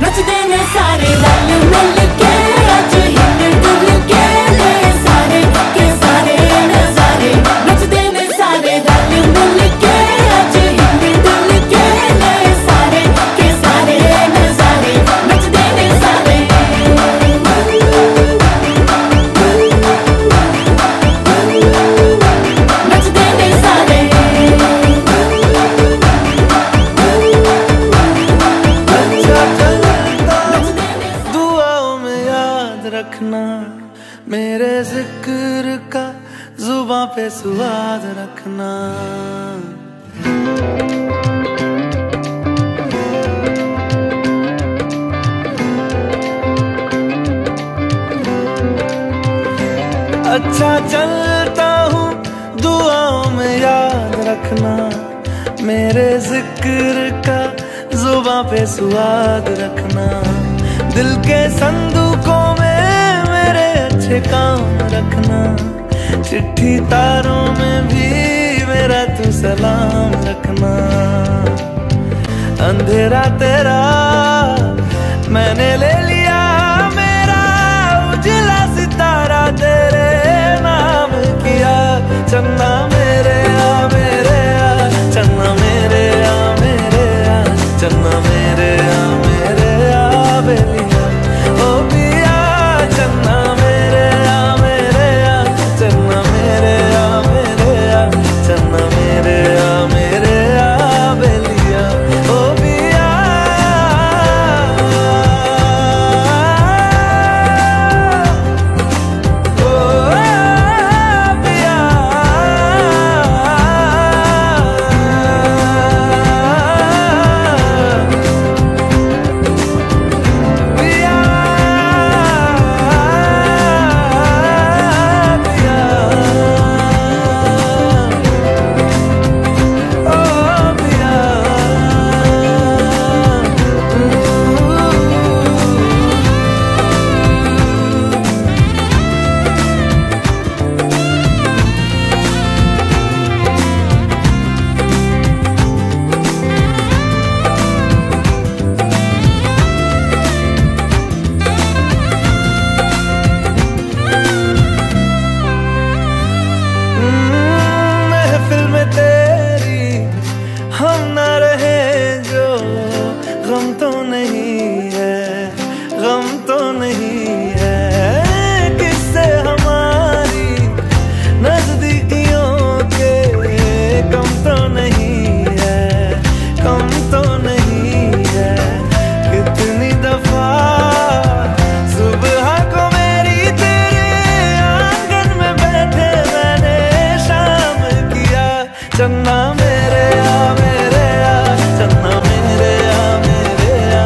नच देने सारे रल मिल के आज हिल डुल के ले सारे के सारे नजारे नच देने सारे रल मिल के आज हिल डुल के ले सारे के सारे नजारे नच देने सारे नच देने सारे रखना मेरे जिक्र का जुबां पे स्वाद रखना अच्छा चलता हूँ दुआओं में याद रखना मेरे जिक्र का जुबां पे स्वाद रखना दिल के संदूकों में मेरे अच्छे काम रखना चिट्ठी तारों में भी मेरा तू सलाम रखना अंधेरा तेरा मैंने ले लिया मेरा उजला सितारा तेरे नाम किया चन्ना मेरे आ चन्ना मेरे आ चन्ना मेरे आ बेलिया ओ पिया चन्ना मेरे आ चन्ना मेरे आ चन्ना मेरे आ बेलिया ओ पिया चन्ना मेरे आ चन्ना मेरे आ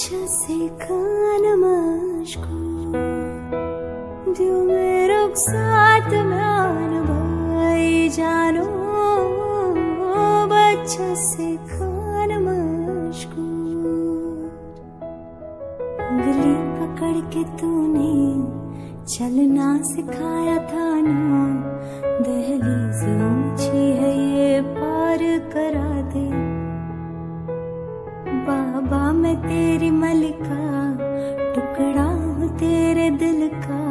बच्चा से खानमाश को दियो मेरो साथ मान भाई जानो बच्चा से खानमाश को उंगली पकड़ के तूने चलना सिखाया था ना दहलीज ऊंची है ये पार करा दे बाबा मैं तेरी मलिका टुकड़ा हूँ तेरे दिल का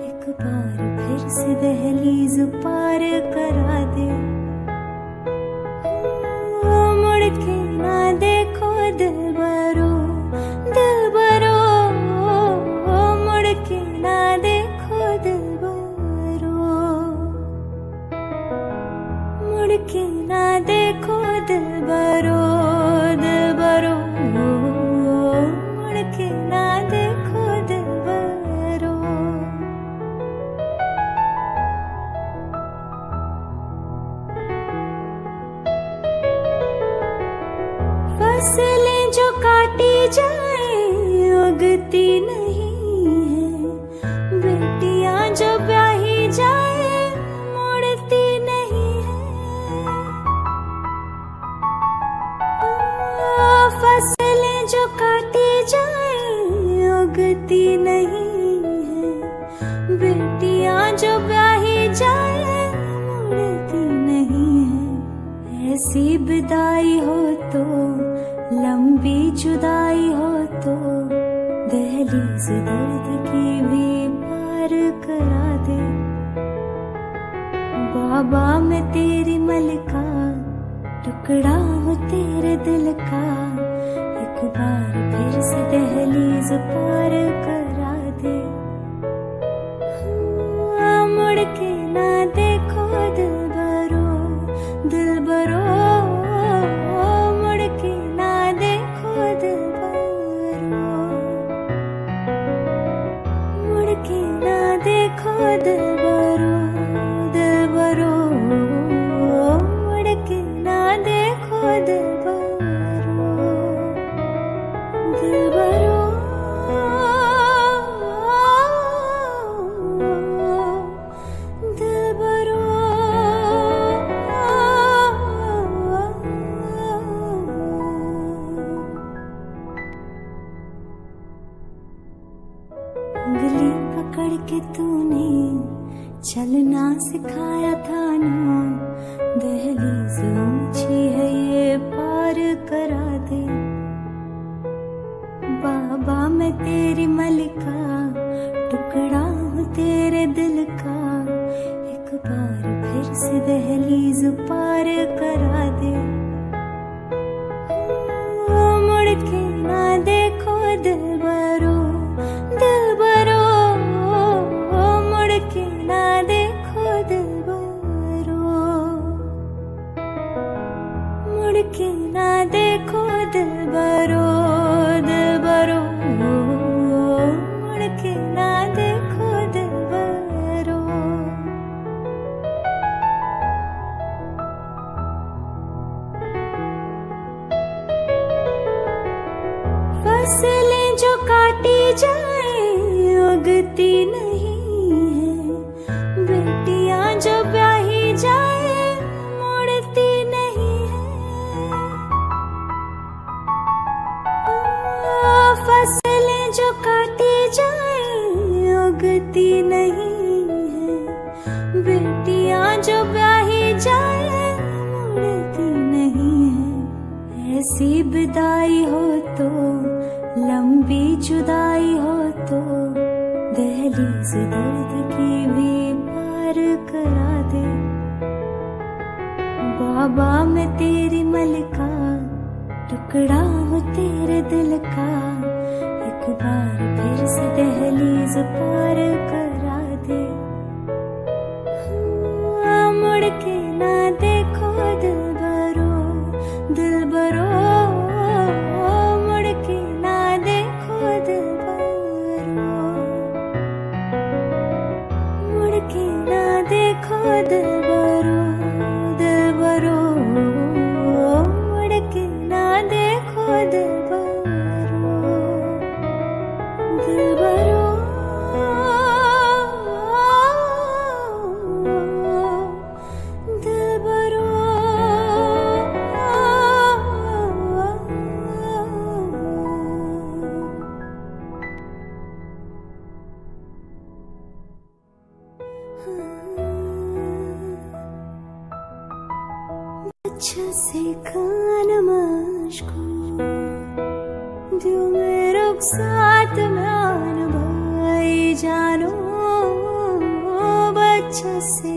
एक बार फिर से दहलीज पार करा दे मुड़ के ना देखो दिलबरो दिलबरो मुड़ के ना देखो दिलबरो मुड़ के ना देखो दिलबरो दिलबरो मुड़ के ना देखो दिलबरो फसलें जो काटी जाए उगती नहीं है बेटियां जो ब्याही जाए मुड़ती नहीं है फसलें जो काटी जाए उगती नहीं है बेटियां जो ब्याही जाए मुड़ती नहीं है ऐसी विदाई हो तो लंबी जुदाई हो तो दहलीज दर्द की भी पार करा दे बाबा मैं तेरी मलिका टुकड़ा हूँ तेरे दिल का एक बार फिर से दहलीज पार करा दे मुड़ के ना देखो दिलबरो दिलबरो मुड़ के ना देखो दिलबरो मुड़ के ना देखो दिलबरो दिलबरो मुड़ के ना देखो दिलबरो दिलबरो दिलबरो उंगली पकड़ के तूने चलना सिखाया था ना दहलीज ऊंची है ये पार करा दे बाबा मैं तेरी मलिका टुकड़ा हूँ तेरे दिल का एक बार फिर से दहलीज पार करा दे मुड़ के ना देखो दिलबरो दिलबरो मुड़ के ना देखो दिलबरो मुड़ के ना देखो दिलबरो दिलबरो मुड़ के ना देखो दिलबरो फसलें जो काटी जाए उगती नहीं है बेटियां जो ब्याही जाए मुड़ती नहीं है फसलें जो काटी जाए उगती नहीं है बेटियां जो ब्याही जाए मुड़ती नहीं है ऐसी विदाई हो तो लंबी जुदाई हो तो दहलीज दर्द की भी पार करा दे बाबा मैं तेरी मलिका टुकड़ा हूँ तेरे दिल का एक बार फिर से दहलीज पार करा दे मुड़ के ना देखो दिलबरो दिलबरो मुड़ के ना देखो दिलबरो मुड़ के ना देखो दिलबरो दिलबरो मुड़ के ना देखो दिलबरो बच्चा से खानमाश को दियो मेरे साथ म्यान भाई जानो बच्चा से